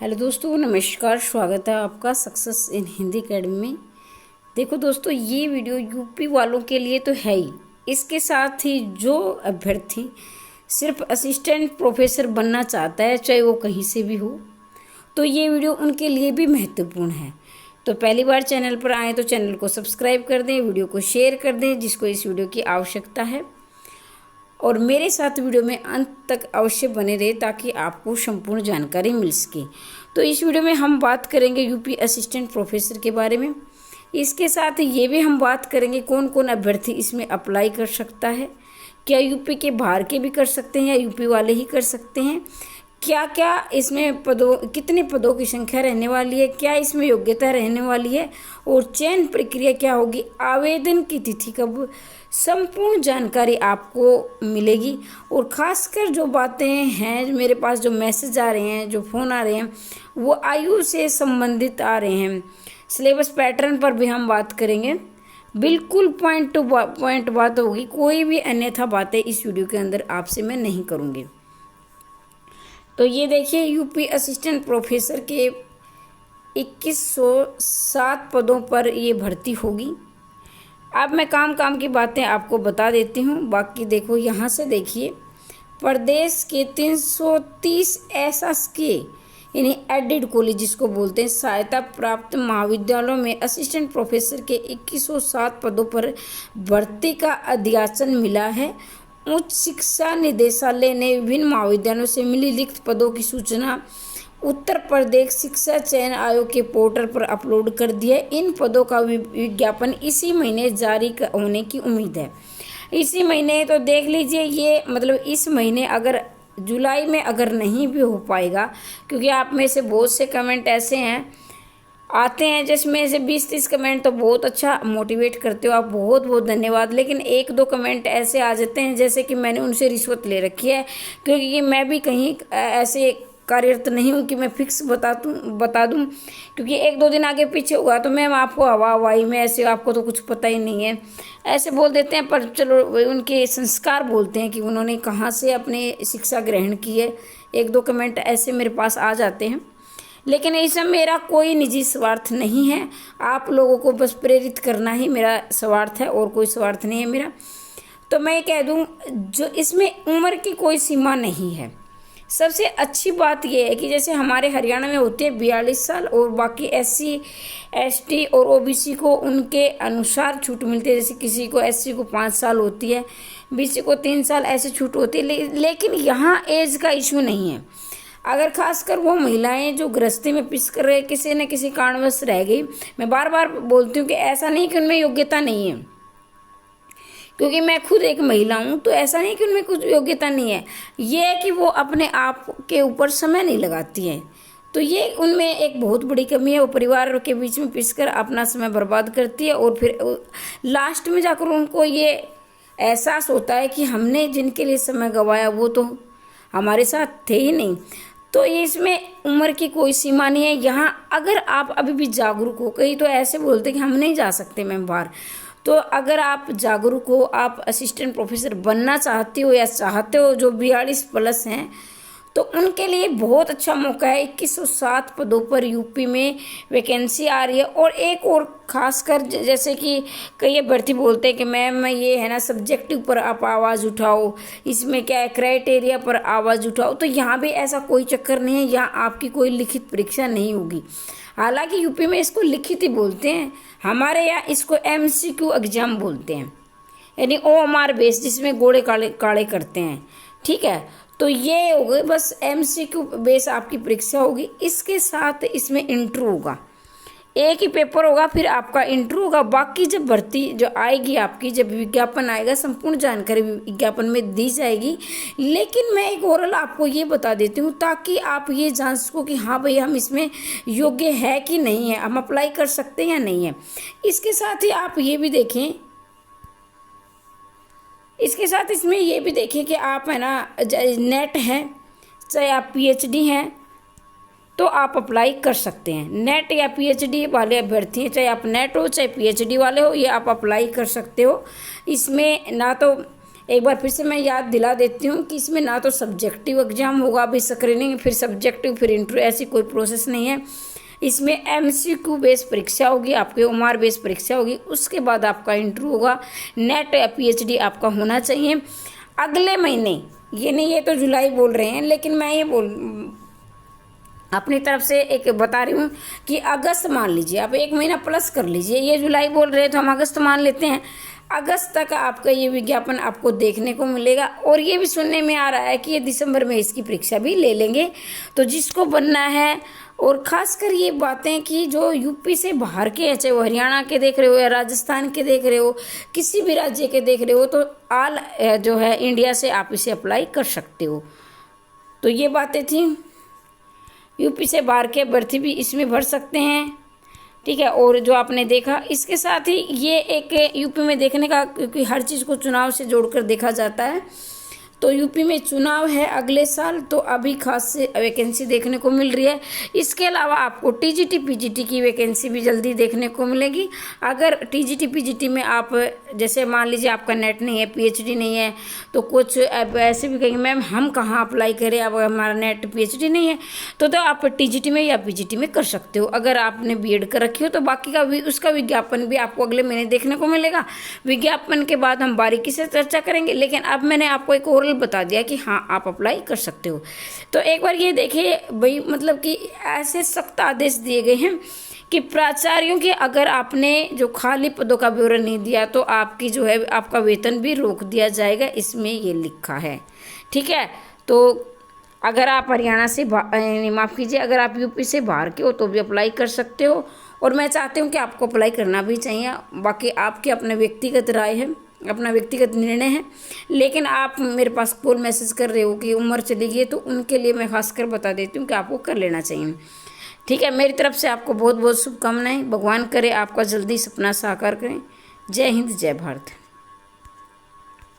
Hello दोस्तों, नमस्कार। स्वागत है आपका सक्सेस इन हिंदी अकेडमी में। देखो दोस्तों, ये वीडियो यूपी वालों के लिए तो है ही, इसके साथ ही जो अभ्यर्थी सिर्फ असिस्टेंट प्रोफेसर बनना चाहता है, चाहे वो कहीं से भी हो, तो ये वीडियो उनके लिए भी महत्वपूर्ण है। तो पहली बार चैनल पर आए तो चैनल को सब्सक्राइब कर दें, वीडियो को शेयर कर दें जिसको इस वीडियो की आवश्यकता है, और मेरे साथ वीडियो में अंत तक अवश्य बने रहे ताकि आपको संपूर्ण जानकारी मिल सके। तो इस वीडियो में हम बात करेंगे यूपी असिस्टेंट प्रोफेसर के बारे में। इसके साथ ये भी हम बात करेंगे कौन कौन अभ्यर्थी इसमें अप्लाई कर सकता है, क्या यूपी के बाहर के भी कर सकते हैं या यूपी वाले ही कर सकते हैं, क्या क्या इसमें कितने पदों की संख्या रहने वाली है, क्या इसमें योग्यता रहने वाली है और चयन प्रक्रिया क्या होगी, आवेदन की तिथि कब, संपूर्ण जानकारी आपको मिलेगी। और ख़ासकर जो बातें हैं, मेरे पास जो मैसेज आ रहे हैं, जो फ़ोन आ रहे हैं, वो आयु से संबंधित आ रहे हैं। सिलेबस पैटर्न पर भी हम बात करेंगे, बिल्कुल पॉइंट टू पॉइंट बात होगी, कोई भी अन्यथा बातें इस वीडियो के अंदर आपसे मैं नहीं करूँगी। तो ये देखिए, यूपी असिस्टेंट प्रोफेसर के 2107 पदों पर ये भर्ती होगी। अब मैं काम की बातें आपको बता देती हूँ। बाकी देखो, यहाँ से देखिए, प्रदेश के 330 एसएसके यानी एडेड कॉलेज जिसको बोलते हैं, सहायता प्राप्त महाविद्यालयों में असिस्टेंट प्रोफेसर के 2107 पदों पर भर्ती का अध्यासन मिला है। उच्च शिक्षा निदेशालय ने विभिन्न महाविद्यालयों से मिली रिक्त पदों की सूचना उत्तर प्रदेश शिक्षा चयन आयोग के पोर्टल पर अपलोड कर दिया है। इन पदों का विज्ञापन इसी महीने जारी होने की उम्मीद है। इसी महीने तो देख लीजिए, ये मतलब इस महीने, अगर जुलाई में अगर नहीं भी हो पाएगा, क्योंकि आप में से बहुत से कमेंट ऐसे हैं आते हैं जिसमें से 20-30 कमेंट तो बहुत अच्छा मोटिवेट करते हो आप, बहुत बहुत धन्यवाद। लेकिन एक दो कमेंट ऐसे आ जाते हैं जैसे कि मैंने उनसे रिश्वत ले रखी है, क्योंकि मैं भी कहीं ऐसे कार्यरत नहीं हूँ कि मैं फिक्स बता दूँ, क्योंकि एक दो दिन आगे पीछे हुआ तो मैं आपको हवाई में ऐसे, आपको तो कुछ पता ही नहीं है, ऐसे बोल देते हैं। पर चलो, उनके संस्कार बोलते हैं कि उन्होंने कहाँ से अपनी शिक्षा ग्रहण की है। एक दो कमेंट ऐसे मेरे पास आ जाते हैं, लेकिन इसमें मेरा कोई निजी स्वार्थ नहीं है। आप लोगों को बस प्रेरित करना ही मेरा स्वार्थ है, और कोई स्वार्थ नहीं है मेरा। तो मैं कह दूं, जो इसमें उम्र की कोई सीमा नहीं है। सबसे अच्छी बात यह है कि जैसे हमारे हरियाणा में होते हैं 42 साल, और बाकी SC ST और OBC को उनके अनुसार छूट मिलती है। जैसे किसी को SC को 5 साल होती है, BC को 3 साल, ऐसे छूट होती है। लेकिन यहाँ एज का इशू नहीं है। अगर खासकर वो महिलाएं जो गृहस्थी में पिस कर रहे, किसी न किसी कारणवश रह गई, मैं बार बार बोलती हूँ कि ऐसा नहीं कि उनमें योग्यता नहीं है, क्योंकि मैं खुद एक महिला हूँ, तो ऐसा नहीं कि उनमें कुछ योग्यता नहीं है। ये है कि वो अपने आप के ऊपर समय नहीं लगाती हैं, तो ये उनमें एक बहुत बड़ी कमी है। वो परिवार के बीच में पिसकर अपना समय बर्बाद करती है, और फिर लास्ट में जाकर उनको ये एहसास होता है कि हमने जिनके लिए समय गंवाया वो तो हमारे साथ थे ही नहीं। तो इसमें उम्र की कोई सीमा नहीं है। यहाँ अगर आप अभी भी जागरूक हो, कई तो ऐसे बोलते कि हम नहीं जा सकते मैम बाहर, तो अगर आप जागरूक हो, आप असिस्टेंट प्रोफेसर बनना चाहते हो या चाहते हो, जो 42+ हैं, तो उनके लिए बहुत अच्छा मौका है। 2107 पदों पर यूपी में वैकेंसी आ रही है। और एक और खासकर, जैसे कि कई अभ्यर्थी बोलते हैं कि मैम ये है ना, सब्जेक्टिव पर आप आवाज़ उठाओ, इसमें क्या है, क्राइटेरिया पर आवाज़ उठाओ, तो यहाँ भी ऐसा कोई चक्कर नहीं है। यहाँ आपकी कोई लिखित परीक्षा नहीं होगी। हालांकि यूपी में इसको लिखित ही बोलते हैं, हमारे यहाँ इसको MCQ एग्जाम बोलते हैं, यानी OMR बेस, जिसमें गोड़े काड़े करते हैं। ठीक है, तो ये हो गई बस MCQ बेस आपकी परीक्षा होगी। इसके साथ इसमें इंटरव्यू होगा, एक ही पेपर होगा, फिर आपका इंटरव्यू होगा। बाकी जब भर्ती जो आएगी आपकी, जब विज्ञापन आएगा, संपूर्ण जानकारी विज्ञापन में दी जाएगी। लेकिन मैं एक ओरल आपको ये बता देती हूँ ताकि आप ये जान सको कि हाँ भाई, हम इसमें योग्य है कि नहीं है, हम अप्लाई कर सकते हैं या नहीं है। इसके साथ ही आप ये भी देखें, इसके साथ इसमें ये भी देखें कि आप है ना, नेट है, चाहे आप PhD हैं, तो आप अप्लाई कर सकते हैं। नेट या PhD वाले अभ्यर्थी हैं, चाहे आप नेट हो चाहे PhD वाले हो, ये आप अप्लाई कर सकते हो। इसमें ना तो एक बार फिर से मैं याद दिला देती हूँ कि इसमें ना तो सब्जेक्टिव एग्जाम होगा, अभी स्क्रीनिंग, फिर सब्जेक्टिव, फिर इंटरव्यू, ऐसी कोई प्रोसेस नहीं है। इसमें MCQ बेस परीक्षा होगी, आपके OMR बेस परीक्षा होगी, उसके बाद आपका इंटरव्यू होगा। नेट या PhD आपका होना चाहिए अगले महीने। ये नहीं, ये तो जुलाई बोल रहे हैं, लेकिन मैं ये अपनी तरफ से एक बता रही हूँ कि अगस्त मान लीजिए, आप 1 महीना प्लस कर लीजिए। ये जुलाई बोल रहे हैं तो हम अगस्त मान लेते हैं। अगस्त तक आपका ये विज्ञापन आपको देखने को मिलेगा। और ये भी सुनने में आ रहा है कि ये दिसंबर में इसकी परीक्षा भी ले लेंगे। तो जिसको बनना है, और ख़ासकर ये बातें कि जो यूपी से बाहर के हैं, चाहे वो हरियाणा के देख रहे हो या राजस्थान के देख रहे हो, किसी भी राज्य के देख रहे हो, तो ऑल जो है इंडिया से आप इसे अप्लाई कर सकते हो। तो ये बातें थी। यूपी से बाहर के अभ्यर्थी भी इसमें भर सकते हैं, ठीक है। और जो आपने देखा, इसके साथ ही ये एक यूपी में देखने का, क्योंकि हर चीज़ को चुनाव से जोड़कर देखा जाता है, तो यूपी में चुनाव है अगले साल, तो अभी खास से वैकेंसी देखने को मिल रही है। इसके अलावा आपको TGT PGT की वैकेंसी भी जल्दी देखने को मिलेगी। अगर TGT PGT में आप, जैसे मान लीजिए आपका नेट नहीं है, PhD नहीं है, तो कुछ ऐसे भी कहेंगे मैम हम कहाँ अप्लाई करें, अब हमारा नेट PhD नहीं है, तो आप TGT में या PGT में कर सकते हो। अगर आपने BEd कर रखी हो तो बाकी का भी, उसका विज्ञापन भी आपको अगले महीने देखने को मिलेगा। विज्ञापन के बाद हम बारीकी से चर्चा करेंगे, लेकिन अब मैंने आपको एक और बता दिया कि हाँ आप अप्लाई कर सकते हो। तो एक बार ये देखिए भाई, मतलब कि ऐसे सख्त आदेश दिए गए हैं कि प्राचार्यों के, अगर आपने जो खाली पदों का ब्यौरा नहीं दिया तो आपकी जो है, आपका वेतन भी रोक दिया जाएगा, इसमें ये लिखा है, ठीक है। तो अगर आप हरियाणा से, माफ़ कीजिए, अगर आप यूपी से बाहर के हो तो भी अप्लाई कर सकते हो। और मैं चाहती हूँ कि आपको अप्लाई करना भी चाहिए। बाकी आपकी अपने व्यक्तिगत राय है, अपना व्यक्तिगत निर्णय है। लेकिन आप मेरे पास कॉल मैसेज कर रहे हो कि उम्र चली गई, तो उनके लिए मैं खासकर बता देती हूँ कि आपको कर लेना चाहिए, ठीक है। मेरी तरफ से आपको बहुत बहुत शुभकामनाएं। भगवान करे आपका जल्दी सपना साकार करें। जय हिंद, जय भारत।